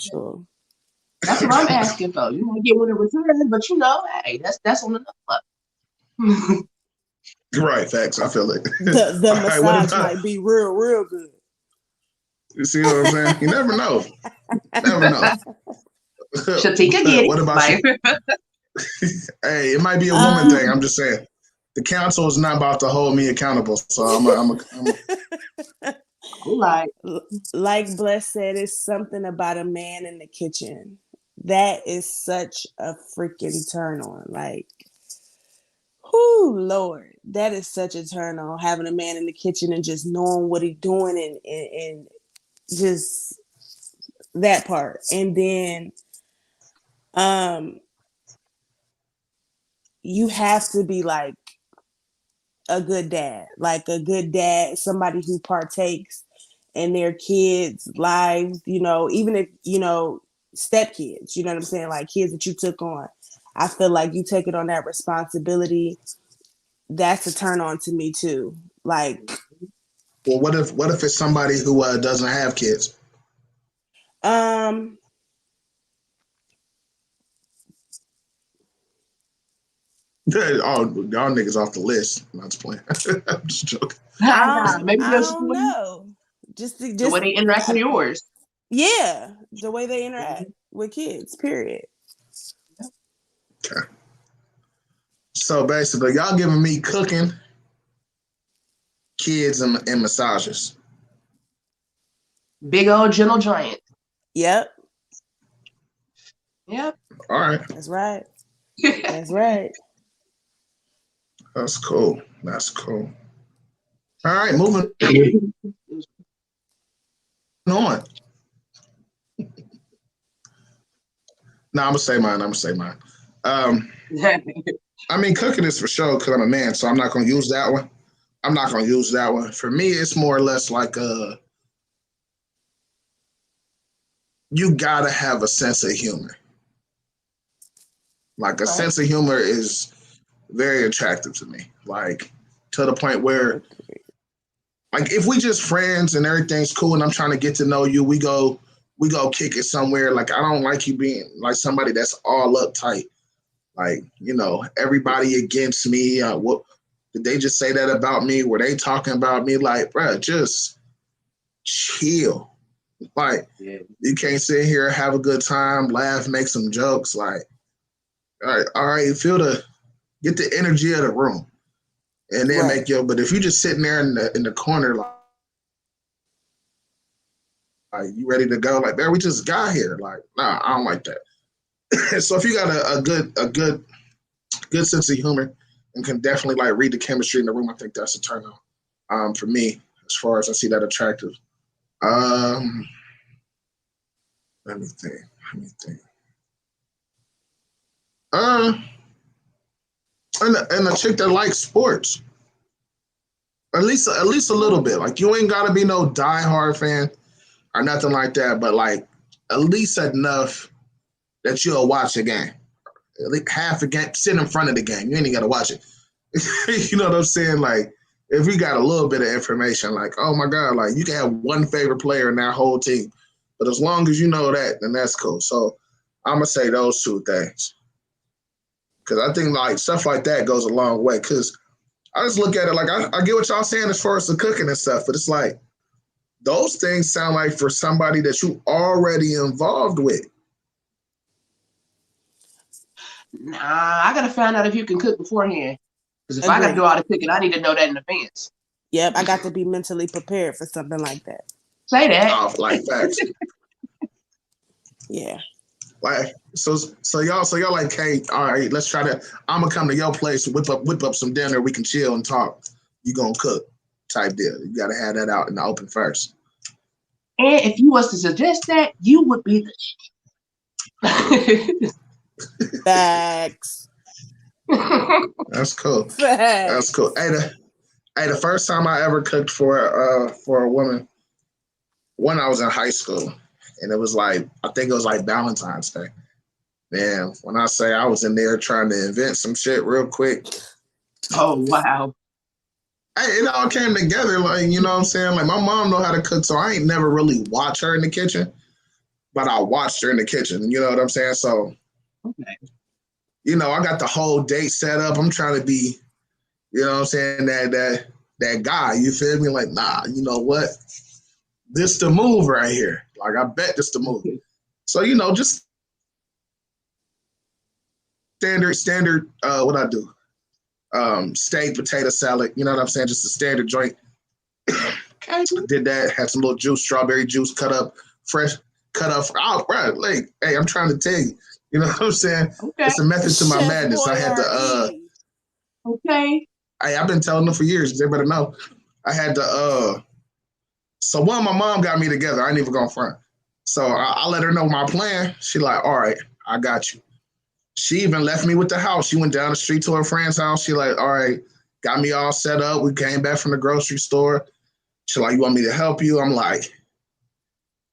That's what I'm asking for. You might get one in return, but hey, that's on another level. Right, facts. I feel it. The massage might be real good. You see what I'm saying? You never know. Shatika get it. What about you? Hey, it might be a woman thing. I'm just saying. The council is not about to hold me accountable, so I'm Right. Like Bless said, it's something about a man in the kitchen. That is such a freaking turn on. Like, Oh Lord, that is such a turn on, having a man in the kitchen and just knowing what he's doing and just that part. And then you have to be like a good dad, somebody who partakes in their kids' lives, even if, step kids, you know what I'm saying? Like kids that you took on. I feel like you take it on that responsibility. That's a turn on to me too. Like, Well, what if it's somebody who doesn't have kids? um, Oh, y'all niggas off the list. I'm not playing. I'm just joking. Maybe I there's don't know. Just the way they interact with yours. Yeah, the way they interact Mhm. with kids. Period. Okay. So basically, y'all giving me cooking, kids, and massages. Big old gentle giant. Yep, Yep. All right. that's right. That's right. That's cool. That's cool. All right, moving on. No, I'm gonna say mine. I mean, cooking is for sure because I'm a man, so I'm not gonna use that one. I'm not gonna use that one. For me, it's more or less like you gotta have a sense of humor. Like a Right. sense of humor is very attractive to me. Like to the point where, like, if we just friends and everything's cool and I'm trying to get to know you, we go kick it somewhere. Like I don't like you being like somebody that's all uptight. Like, everybody against me. What did they just say that about me? Were they talking about me? Like, bruh, just chill. Like, Yeah. you can't sit here, have a good time, laugh, make some jokes. Like, all right, get the energy of the room, and then Right. make your. But if you just sitting there in the corner, like you ready to go, like, man, we just got here. Like, nah, I don't like that. So if you got a good sense of humor and can definitely like read the chemistry in the room, I think that's a turn on. For me, as far as I see that attractive. Um, let me think. Let me think. Uh, and a chick that likes sports. At least a little bit. Like you ain't gotta be no diehard fan or nothing like that, but like at least enough that you'll watch a game. At least half a game, sit in front of the game. You ain't even gotta watch it. You know what I'm saying? Like if we got a little bit of information, like, oh my God, like you can have one favorite player in that whole team. But as long as you know that, then that's cool. So I'm gonna say those two things. Cause I think like stuff like that goes a long way. Cause I just look at it like I get what y'all saying as far as the cooking and stuff, but it's like those things sound like for somebody that you already involved with. Nah, I gotta find out if you can cook beforehand. Because if I gotta do Agree. all the cooking, I need to know that in advance. Yep, I got to be mentally prepared for something like that. Say that. Like facts. Yeah. Like so y'all like, hey, all right, let's try to. I'm gonna come to your place, whip up some dinner, we can chill and talk. You gonna cook, type deal. You gotta have that out in the open first. And if you was to suggest that, you would be the Facts. That's cool. Facts. That's cool. The first time I ever cooked for a woman, when I was in high school, and it was like I think it was like Valentine's Day. Man, when I say I was in there trying to invent some shit real quick, Oh wow. it all came together. Like, you know what I'm saying? Like my mom know how to cook, so I ain't never really watched her in the kitchen, but I watched her in the kitchen. You know what I'm saying? So, Okay. I got the whole date set up. I'm trying to be, you know what I'm saying, that guy. You feel me? Like, nah, you know what? This the move right here. Like, I bet this the move. So, just standard. What I do? Steak, potato salad. You know what I'm saying? Just a standard joint. Okay. Did that. Had some little juice, strawberry juice, fresh. Oh, bro, like, hey, I'm trying to tell you. You know what I'm saying? Okay. It's a method to my Chef madness. I had to. Boyardee. Okay. I've been telling them for years. They better know. I had to. So one, my mom got me together. I ain't even gonna front. So I let her know my plan. She like, all right, I got you. She even left me with the house. She went down the street to her friend's house. She like, all right, got me all set up. We came back from the grocery store. She like, you want me to help you? I'm like,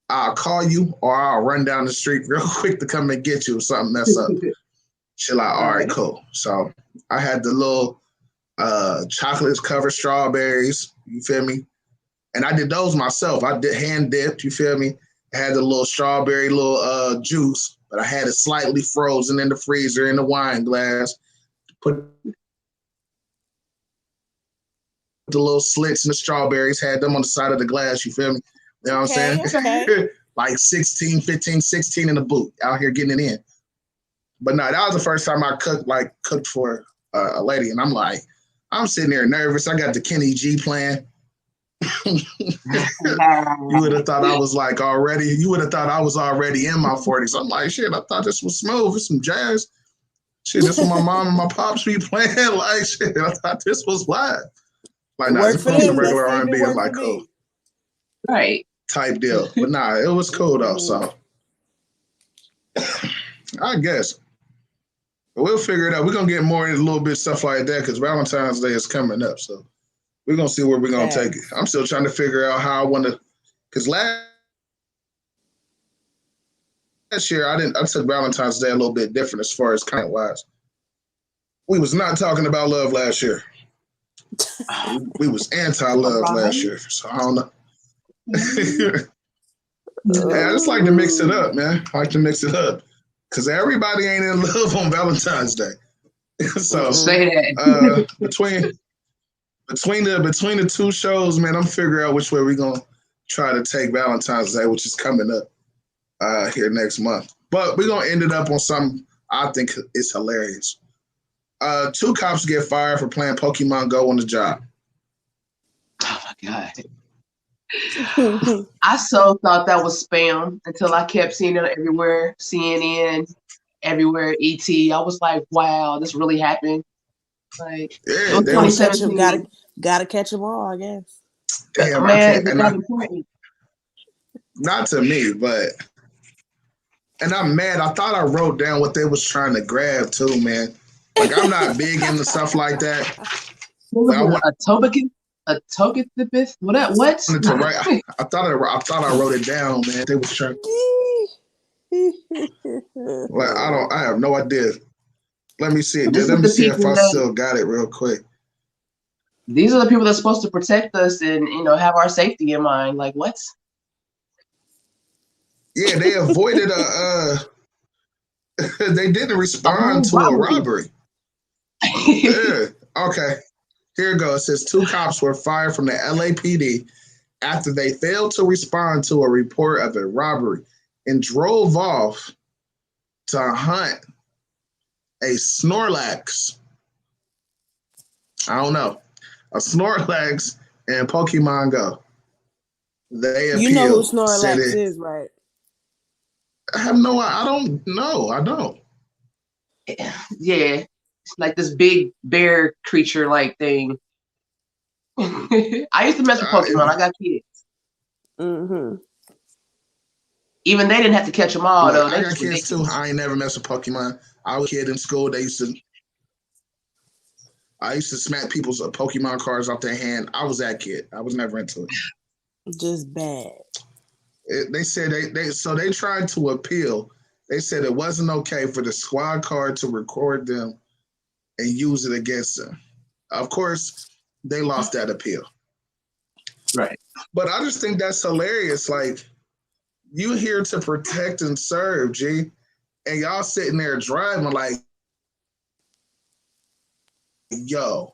I'll call you or I'll run down the street real quick to come and get you if something mess up. She like, all right, cool. So I had the little chocolates covered strawberries, you feel me? And I did those myself. I did hand dipped, you feel me? I had the little strawberry little juice, but I had it slightly frozen in the freezer in the wine glass. Put the little slits in the strawberries, had them on the side of the glass, you feel me? You know what I'm saying? Okay. Like 16, 15, 16 in the boot, out here getting it in. But no, that was the first time I cooked for a lady. And I'm like, I'm sitting there nervous. I got the Kenny G playing. You would have thought I was like already, you would have thought I was already in my 40s. I'm like, shit, I thought this was smooth. It's some jazz. Shit, this is what my mom and my pops be playing. Like, shit, I thought this was live. Like, nah, just put some regular R&B. I'm like, cool. Right. Type deal. But nah, it was cool though. So I guess we'll figure it out. We're going to get more into a little bit stuff like that because Valentine's Day is coming up. So we're going to see where we're going to take it. I'm still trying to figure out how I want to, because last year I took Valentine's Day a little bit different as far as kind wise. We was not talking about love last year. We was anti-love last year. So I don't know. Hey, I just like to mix it up, man. I like to mix it up. Because everybody ain't in love on Valentine's Day. So between the two shows, man, I'm figuring out which way we're gonna try to take Valentine's Day, which is coming up here next month. But we're gonna end it up on something I think is hilarious. 2 cops get fired for playing Pokemon Go on the job. Oh my God. I so thought that was spam until I kept seeing it everywhere, CNN, everywhere, ET. I was like, wow, this really happened. Like, yeah, it was 2017. Gotta catch them all, I guess. Damn, man, it's not important. Not to me, but and I'm mad. I thought I wrote down what they was trying to grab too, man. Like I'm not big into stuff like that. What was it, a tokithipith? What? I thought I wrote it down, man. They was trying. Like I have no idea. Let me see. Let me see if I still got it real quick. These are the people that's supposed to protect us and have our safety in mind. Like what? Yeah, they avoided they didn't respond to a robbery. Yeah. Okay. Here it goes. It says 2 cops were fired from the LAPD after they failed to respond to a report of a robbery and drove off to hunt a Snorlax. I don't know. A Snorlax in Pokemon Go. They appealed. You know who Snorlax is, right? I have no. I don't know. I don't. Yeah, it's like this big bear creature like thing. I used to mess with Pokemon. I got kids. Mm-hmm. Even they didn't have to catch them all, though. I got kids too. I ain't never messed with Pokemon. I was a kid in school. I used to smack people's Pokemon cards off their hand. I was that kid. I was never into it. Just bad. They said they tried to appeal. They said it wasn't okay for the squad card to record them and use it against them. Of course, they lost that appeal. Right. But I just think that's hilarious. Like, you here to protect and serve, G, and y'all sitting there driving like, yo,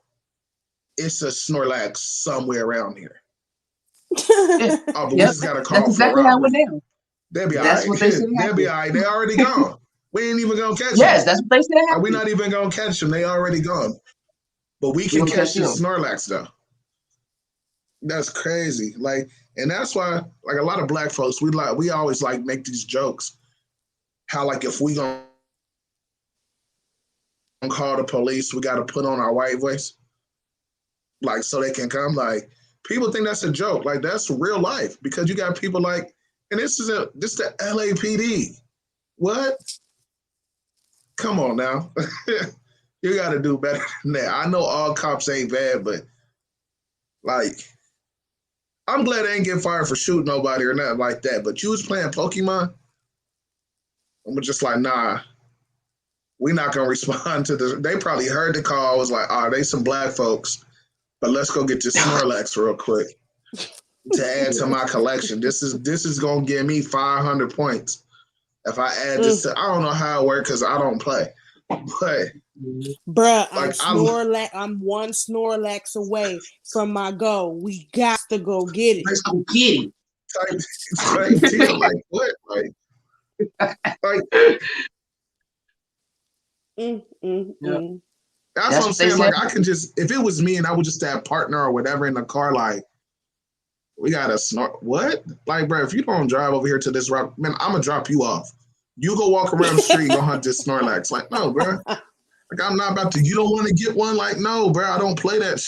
it's a Snorlax somewhere around here. Oh, but we just got to call That's for exactly how it robbery. went down. They'll be all That's right. what they said. They'll be all right. They already gone. We ain't even going to catch them. Yes, that's what they said. We're not even going to catch them. They already gone. But we can catch the Snorlax, though. That's crazy. Like, and that's why, like, a lot of black folks, we always, like, make these jokes. How, like, if we gonna call the police. We got to put on our white voice, like so they can come. Like people think that's a joke. Like that's real life because you got people like, and this the LAPD. What? Come on now. You got to do better than that. I know all cops ain't bad, but like, I'm glad they ain't get fired for shooting nobody or nothing like that. But you was playing Pokemon. I'm just like, nah, we not gonna respond to this. They probably heard the call. Was like, they some black folks, but let's go get this Snorlax real quick to add to my collection. This is gonna give me 500 points if I add this to. I don't know how it works because I don't play, but bruh, like, I'm one Snorlax away from my goal. We got to go get it. Let's go get it. Type deal, like what, like. Yep. That's what I'm saying. Like I could just, if it was me and I would just have partner or whatever in the car, like we got to snort. What? Like, bro, if you don't drive over here to this rock, man, I'm gonna drop you off. You go walk around the street, go hunt this Snorlax. Like, no, bro. Like I'm not about to. You don't want to get one? Like, no, bro. I don't play that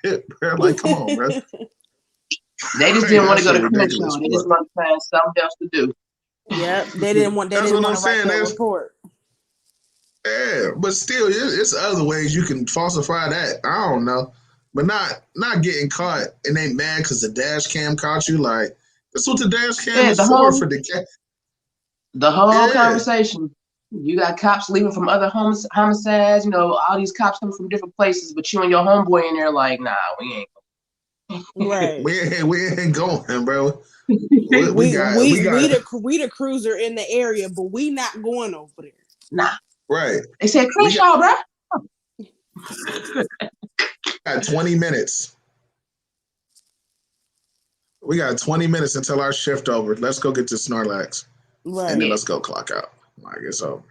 shit, bro. Like, come on, bro. They just didn't want to go to Crenshaw. They just want to find something else to do. Yep, they didn't want. They didn't want to write that report. Yeah, but still, it's other ways you can falsify that. I don't know, but not getting caught and they mad because the dash cam caught you. Like that's what the dash cam is for. The whole conversation. You got cops leaving from other homicides. You know, all these cops coming from different places, but you and your homeboy in there like, nah, we ain't. Right. we ain't going, bro. We the cruiser in the area, but we not going over there. Nah. Right. They said Crenshaw, bro. Got 20 minutes. We got 20 minutes until our shift over. Let's go get to Snorlax. Right. And then let's go clock out. Like it's over.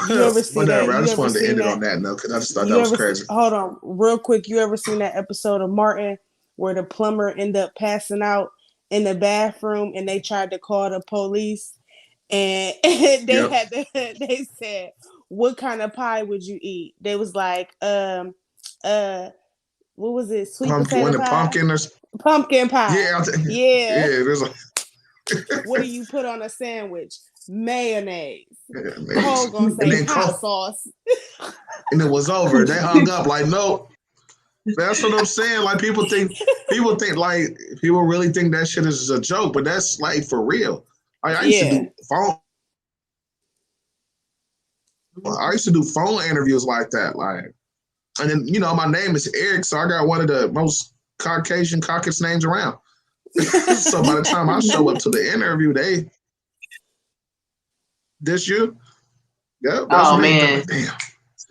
You ever see Whatever. That? I just wanted to end it on that note because I just thought that was crazy. Hold on, real quick. You ever seen that episode of Martin where the plumber ended up passing out in the bathroom and they tried to call the police and they said, what kind of pie would you eat? They was like, what was it? Sweet potato pie? Pumpkin pie. Yeah. There's what do you put on a sandwich? Mayonnaise. Cole gonna say hot sauce. And it was over. They hung up like, no. That's what I'm saying. Like people think like people really think that shit is a joke, but that's like for real. Like, I used to do phone interviews like that. Like, and then my name is Eric, so I got one of the most Caucasian caucus names around. So by the time I show up to the interview, this you? Yeah. Oh man.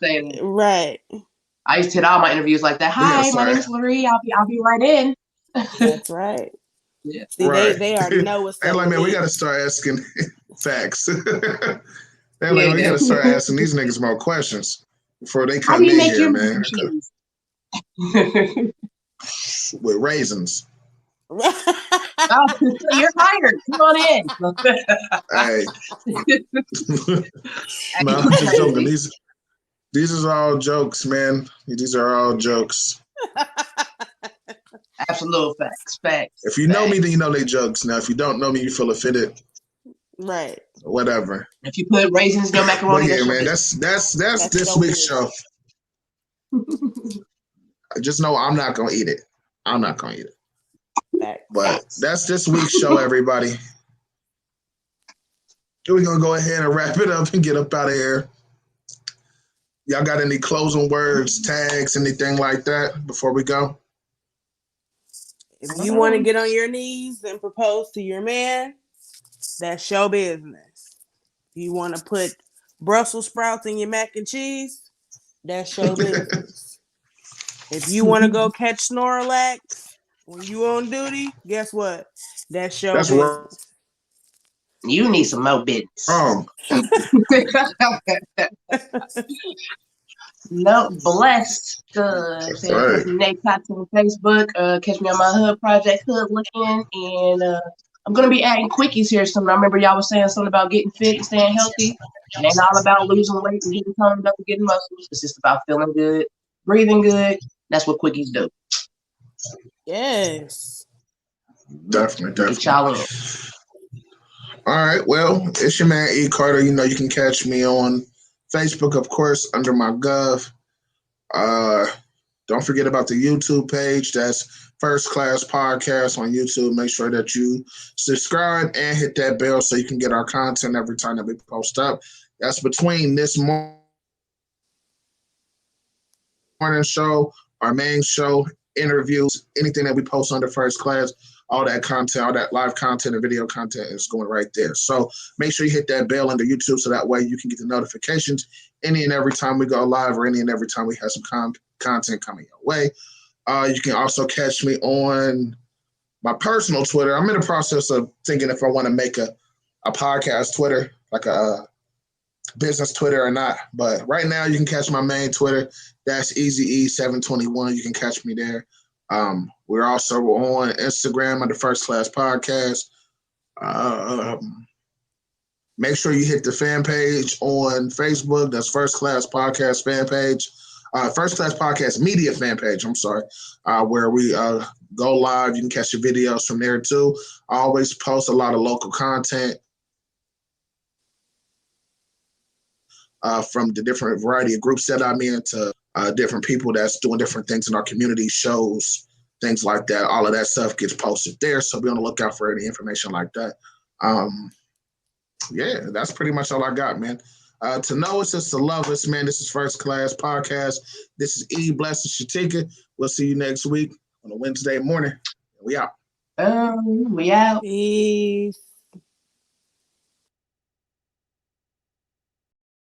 Damn. Right. I used to hit all my interviews like that. Hi, my name's Larry. I'll be right in. That's right. Yeah. See, they already know what's up. Like, man, we gotta start asking facts. We gotta start asking these niggas more questions before they come in here, man. With raisins. You're hired. Come on in. Hey. No, I'm just joking. These are all jokes, man. These are all jokes. Absolute facts. If you know me, then you know they jokes. Now, if you don't know me, you feel offended. Right. Whatever. If you put raisins in your macaroni, yeah, man, that's this week's show. Just know I'm not gonna eat it. I'm not gonna eat it. But that's this week's show, everybody. We're gonna go ahead and wrap it up and get up out of here. Y'all got any closing words, tags, anything like that before we go? If you want to get on your knees and propose to your man, that's your business. If you want to put Brussels sprouts in your mac and cheese, that's your business. If you want to go catch Snorlax when you on duty, guess what? That's your business. Right. You need some more business. No, blessed. Catch me on Facebook. Catch me on my Hood Project, Hood Looking, and I'm gonna be adding quickies here soon. I remember y'all was saying something about getting fit and staying healthy. It ain't all about losing weight and getting toned up and getting muscles. It's just about feeling good, breathing good. That's what quickies do. Yes. Definitely. Get y'all in. All right. Well, it's your man E. Carter. You know, you can catch me on Facebook, of course, under my Gov. Don't forget about the YouTube page. That's First Class Podcast on YouTube. Make sure that you subscribe and hit that bell so you can get our content every time that we post up. That's between this morning show, our main show, interviews, anything that we post under First Class, all that content, all that live content and video content is going right there. So make sure you hit that bell under YouTube so that way you can get the notifications any and every time we go live or any and every time we have some content coming your way. You can also catch me on my personal Twitter. I'm in the process of thinking if I want to make a podcast Twitter, like a business Twitter or not. But right now you can catch my main Twitter. That's EasyE721. You can catch me there. We're also on Instagram under First Class Podcast. Make sure you hit the fan page on Facebook. That's First Class Podcast fan page. First Class Podcast media fan page, I'm sorry, where we go live. You can catch the videos from there too. I always post a lot of local content from the different variety of groups that I'm in to different people that's doing different things in our community, shows, things like that. All of that stuff gets posted there, so be on the lookout for any information like that. Yeah, that's pretty much all I got, man. To know us is to love us, man. This is First Class Podcast. This is E. Blessed Shatika. We'll see you next week on a Wednesday morning. We out. We out. Peace.